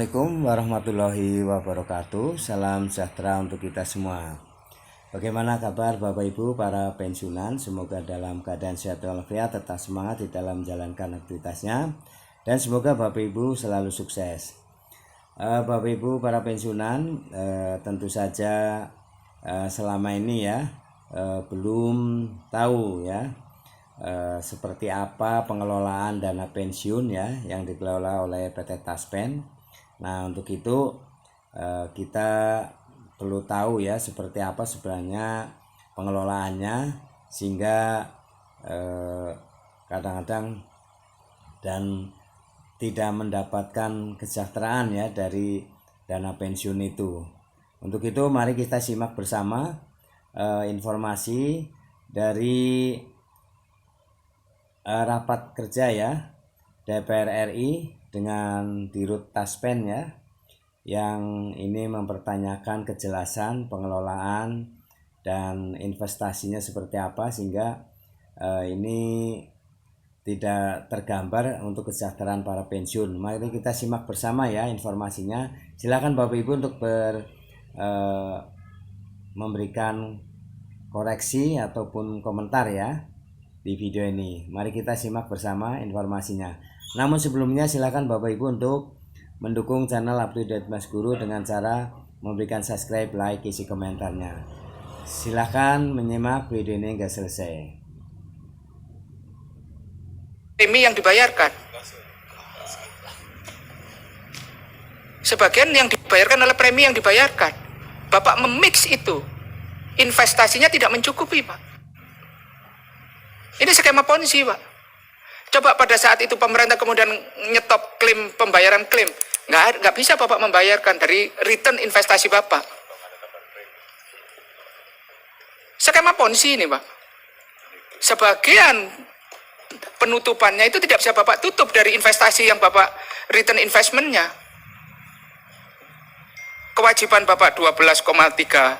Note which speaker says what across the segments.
Speaker 1: Assalamualaikum warahmatullahi wabarakatuh. Salam sejahtera untuk kita semua. Bagaimana kabar Bapak Ibu para pensiunan? Semoga dalam keadaan sehat walafiat, tetap semangat di dalam menjalankan aktivitasnya, dan semoga Bapak Ibu selalu sukses. Bapak Ibu para pensiunan, tentu saja selama ini ya belum tahu ya seperti apa pengelolaan dana pensiun ya yang dikelola oleh PT Taspen. Nah, untuk itu kita perlu tahu ya seperti apa sebenarnya pengelolaannya, sehingga kadang-kadang dan tidak mendapatkan kesejahteraan ya dari dana pensiun itu. Untuk itu mari kita simak bersama informasi dari rapat kerja ya DPR RI dengan Dirut Taspen ya, yang ini mempertanyakan kejelasan pengelolaan dan investasinya seperti apa, sehingga ini tidak tergambar untuk kesejahteraan para pensiun. Mari kita simak bersama ya informasinya. Silakan Bapak Ibu untuk memberikan koreksi ataupun komentar ya di video ini. Mari kita simak bersama informasinya. Namun sebelumnya silakan Bapak Ibu untuk mendukung channel Update Mas Guru dengan cara memberikan subscribe, like, isi komentarnya. Silakan menyimak video ini hingga selesai.
Speaker 2: Premi yang dibayarkan, sebagian yang dibayarkan oleh premi yang dibayarkan. Bapak memix itu, investasinya tidak mencukupi, Pak. Ini skema ponzi, Pak. Coba pada saat itu pemerintah kemudian nyetop klaim, pembayaran klaim, nggak bisa Bapak membayarkan dari return investasi Bapak. Skema ponzi ini, Pak. Sebagian penutupannya itu tidak bisa Bapak tutup dari investasi yang Bapak return investmentnya. Kewajiban Bapak 12,3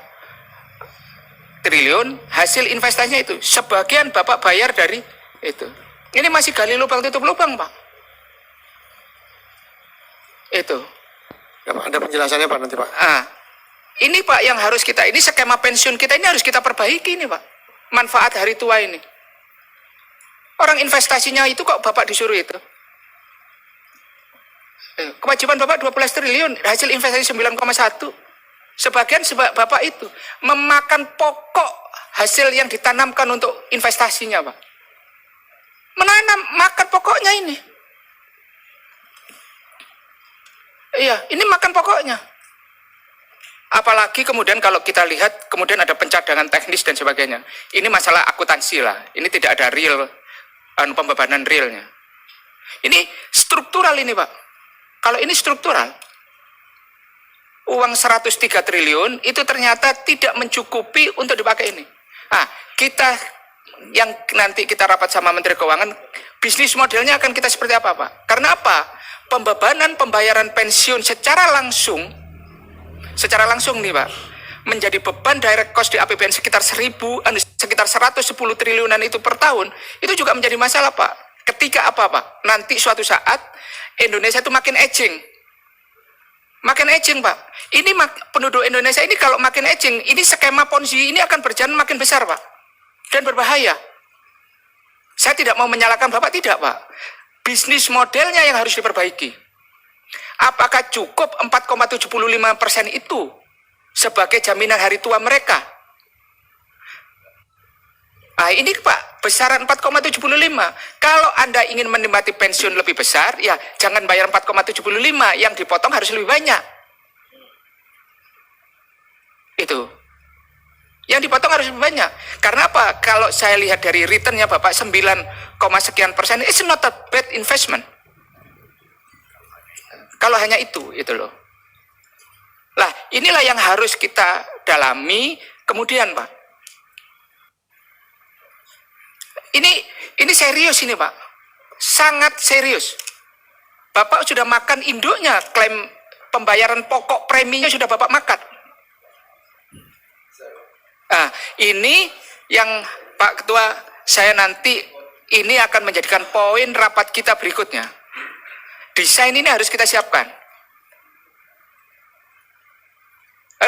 Speaker 2: triliun, hasil investasinya itu sebagian Bapak bayar dari itu. Ini masih gali lubang tutup lubang, Pak. Itu.
Speaker 3: Ya, Pak, ada penjelasannya Pak nanti Pak.
Speaker 2: Ini Pak yang harus kita, ini skema pensiun kita ini harus kita perbaiki ini Pak. Manfaat hari tua ini. Orang investasinya itu kok Bapak disuruh itu. Kewajiban Bapak 12 triliun, hasil investasi 9,1. Sebagian Bapak itu memakan pokok hasil yang ditanamkan untuk investasinya, Pak. Menanam, makan pokoknya ini. Iya, ini makan pokoknya. Apalagi kemudian kalau kita lihat, kemudian ada pencadangan teknis dan sebagainya. Ini masalah akuntansi lah. Ini tidak ada real, pembebanan realnya. Ini struktural ini, Pak. Kalau ini struktural, uang 103 triliun itu ternyata tidak mencukupi untuk dipakai ini. Kita yang nanti kita rapat sama Menteri Keuangan, bisnis modelnya akan kita seperti apa, Pak? Karena apa? Pembebanan pembayaran pensiun secara langsung nih, Pak, menjadi beban direct cost di APBN sekitar 110 triliunan itu per tahun, itu juga menjadi masalah, Pak. Ketika apa, Pak? Nanti suatu saat Indonesia itu makin aging, Pak. Ini penduduk Indonesia ini kalau makin aging, ini skema ponzi ini akan berjalan makin besar, Pak, dan berbahaya. Saya tidak mau menyalahkan Bapak, tidak, Pak. Bisnis modelnya yang harus diperbaiki. Apakah cukup 4,75% itu sebagai jaminan hari tua mereka? Ini Pak, besaran 4,75. Kalau Anda ingin menikmati pensiun lebih besar, ya jangan bayar 4,75, yang dipotong harus lebih banyak. Itu. Yang dipotong harus lebih banyak. Karena apa? Kalau saya lihat dari returnnya Bapak 9, sekian persen, it's not a bad investment. Kalau hanya itu loh. Lah, inilah yang harus kita dalami. Kemudian, Pak, ini serius ini, Pak. Sangat serius. Bapak sudah makan induknya, klaim pembayaran pokok preminya sudah Bapak makan. Ini yang Pak Ketua, saya nanti ini akan menjadikan poin rapat kita berikutnya. Desain ini harus kita siapkan.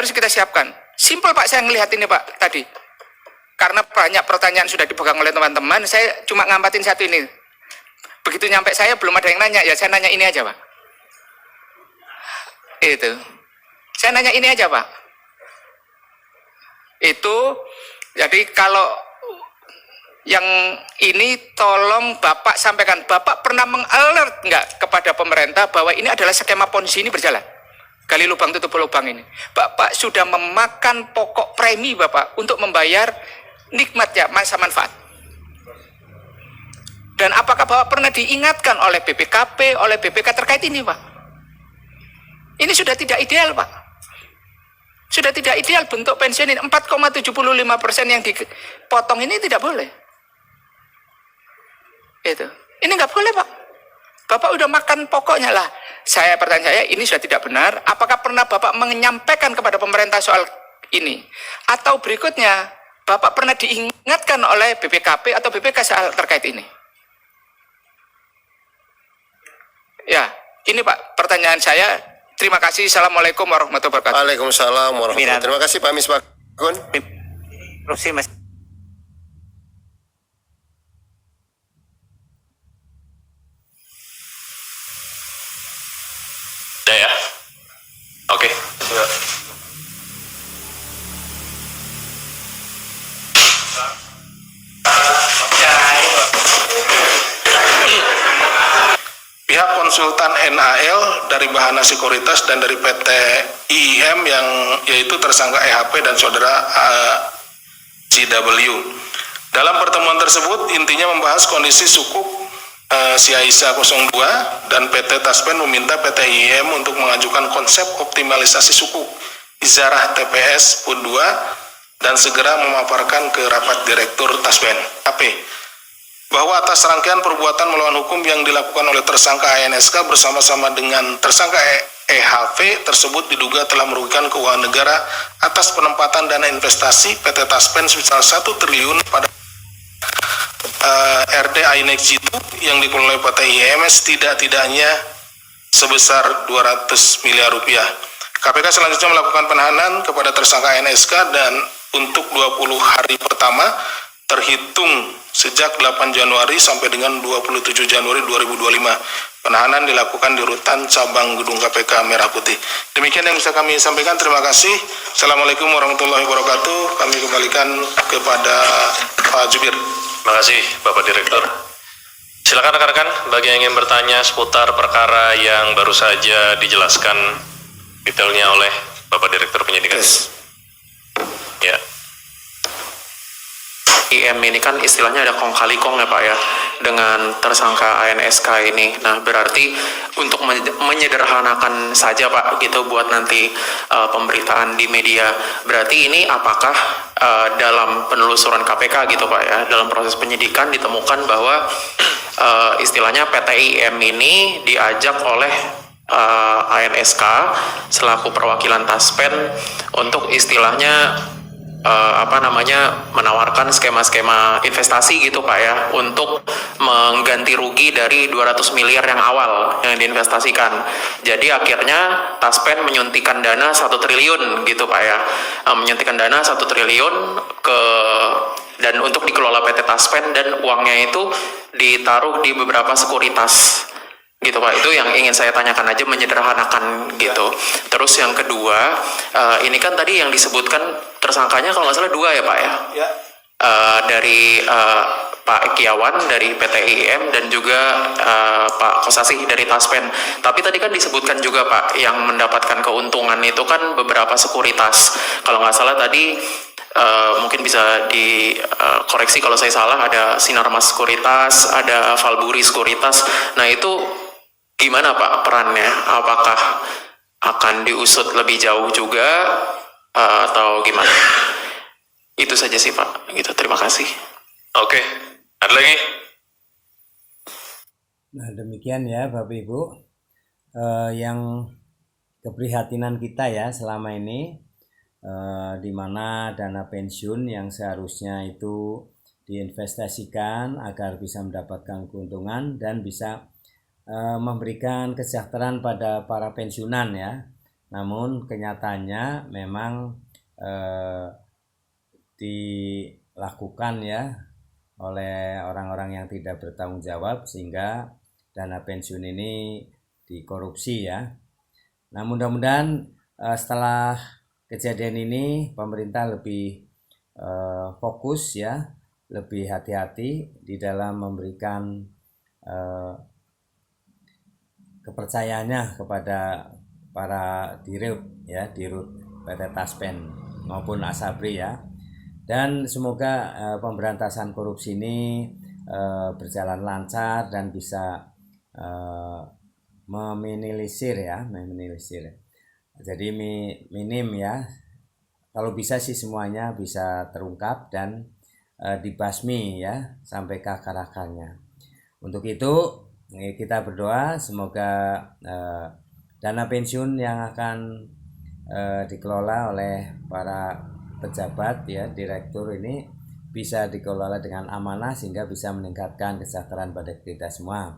Speaker 2: harus kita siapkan. Simpel Pak, saya ngelihat ini Pak tadi. Karena banyak pertanyaan sudah dipegang oleh teman-teman, saya cuma ngampatin satu ini. Begitu nyampe saya belum ada yang nanya, ya saya nanya ini aja Pak. Itu. Saya nanya ini aja Pak. Itu, jadi kalau yang ini tolong Bapak sampaikan, Bapak pernah mengalert nggak kepada pemerintah bahwa ini adalah skema ponzi ini berjalan? Gali lubang tutup lubang ini. Bapak sudah memakan pokok premi Bapak untuk membayar nikmatnya masa manfaat. Dan apakah Bapak pernah diingatkan oleh BPKP, oleh BPK terkait ini Pak? Ini sudah tidak ideal Pak. Sudah tidak ideal bentuk pensiun ini. 4,75% yang dipotong ini tidak boleh. Itu. Ini nggak boleh Pak. Bapak udah makan pokoknya lah. Saya pertanyaan saya, ini sudah tidak benar. Apakah pernah Bapak menyampaikan kepada pemerintah soal ini? Atau berikutnya, Bapak pernah diingatkan oleh BPKP atau BPK soal terkait ini? Ya, ini Pak pertanyaan saya. Terima kasih. Assalamualaikum warahmatullahi wabarakatuh.
Speaker 3: Waalaikumsalam warahmatullahi wabarakatuh. Terima kasih Pak Misbakun.
Speaker 2: Terus Mas.
Speaker 4: Udah ya? Oke. Pihak konsultan NAL dari Bahana Sekuritas dan dari PT IIM yang yaitu tersangka EHP dan saudara CW. Dalam pertemuan tersebut intinya membahas kondisi sukuk si Aisyah 02 dan PT Taspen meminta PT IIM untuk mengajukan konsep optimalisasi sukuk Izarah TPS PUN 2 dan segera memaparkan ke rapat direktur Taspen AP bahwa atas rangkaian perbuatan melawan hukum yang dilakukan oleh tersangka ANSK bersama-sama dengan tersangka EHV tersebut diduga telah merugikan keuangan negara atas penempatan dana investasi PT Taspen sebesar 1 triliun pada RD INEX itu yang dikelola oleh PT IMS tidak-tidaknya sebesar 200 miliar rupiah. KPK selanjutnya melakukan penahanan kepada tersangka NSK dan untuk 20 hari pertama terhitung sejak 8 Januari sampai dengan 27 Januari 2025. Penahanan dilakukan di rutan cabang gedung KPK Merah Putih. Demikian yang bisa kami sampaikan. Terima kasih. Assalamualaikum warahmatullahi wabarakatuh. Kami kembalikan kepada Pak Jubir.
Speaker 5: Terima kasih Bapak Direktur. Silakan rekan-rekan bagi yang ingin bertanya seputar perkara yang baru saja dijelaskan detailnya oleh Bapak Direktur Penyidikan.
Speaker 3: Yes.
Speaker 5: Ya.
Speaker 6: IM ini kan istilahnya ada kong kali kong ya Pak ya dengan tersangka ANSK ini. Nah berarti untuk menyederhanakan saja Pak gitu buat nanti pemberitaan di media. Berarti ini apakah dalam penelusuran KPK gitu Pak ya dalam proses penyidikan ditemukan bahwa istilahnya PT IM ini diajak oleh ANSK selaku perwakilan Taspen untuk istilahnya menawarkan skema-skema investasi gitu Pak ya untuk mengganti rugi dari 200 miliar yang awal yang diinvestasikan. Jadi akhirnya Taspen menyuntikkan dana 1 triliun gitu Pak ya. Menyuntikkan dana 1 triliun dan untuk dikelola PT Taspen dan uangnya itu ditaruh di beberapa sekuritas. Gitu Pak, itu yang ingin saya tanyakan aja menyederhanakan gitu. Terus yang kedua, ini kan tadi yang disebutkan tersangkanya kalau nggak salah 2 ya Pak ya?
Speaker 3: Ya.
Speaker 6: Dari Pak Kiawan dari PT IM dan juga Pak Kosasih dari Taspen. Tapi tadi kan disebutkan juga Pak yang mendapatkan keuntungan itu kan beberapa sekuritas. Kalau nggak salah tadi mungkin bisa dikoreksi kalau saya salah, ada Sinarmas Sekuritas, ada Valburi Sekuritas. Nah itu gimana Pak perannya? Apakah akan diusut lebih jauh juga atau gimana? Itu saja sih Pak. Gitu. Terima kasih.
Speaker 5: Oke. Ada lagi?
Speaker 1: Nah demikian ya Bapak Ibu yang keprihatinan kita ya selama ini di mana dana pensiun yang seharusnya itu diinvestasikan agar bisa mendapatkan keuntungan dan bisa memberikan kesejahteraan pada para pensiunan ya. namun kenyataannya memang dilakukan ya oleh orang-orang yang tidak bertanggung jawab sehingga dana pensiun ini dikorupsi ya. Nah, mudah-mudahan setelah kejadian ini pemerintah lebih fokus ya, lebih hati-hati di dalam memberikan kepercayaannya kepada para dirut ya, dirut PT Taspen maupun Asabri ya. Dan semoga pemberantasan korupsi ini berjalan lancar dan bisa meminimalisir. Jadi minim ya. Kalau bisa sih semuanya bisa terungkap dan dibasmi ya sampai ke akar-akarnya. Untuk itu kita berdoa semoga dana pensiun yang akan dikelola oleh para pejabat ya, direktur ini bisa dikelola dengan amanah sehingga bisa meningkatkan kesejahteraan pada kita semua.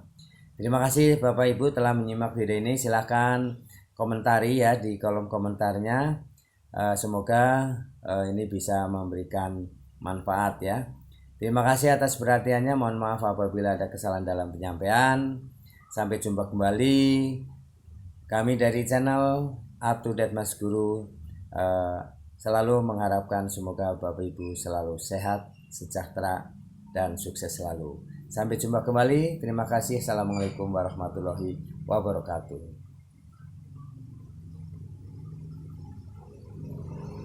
Speaker 1: Terima kasih Bapak Ibu telah menyimak video ini. Silahkan komentari ya di kolom komentarnya. Semoga ini bisa memberikan manfaat ya. Terima kasih atas perhatiannya. Mohon maaf apabila ada kesalahan dalam penyampaian. Sampai jumpa kembali. Kami dari channel Up to Date Mas Guru selalu mengharapkan semoga Bapak Ibu selalu sehat, sejahtera, dan sukses selalu. Sampai jumpa kembali. Terima kasih. Assalamualaikum warahmatullahi wabarakatuh.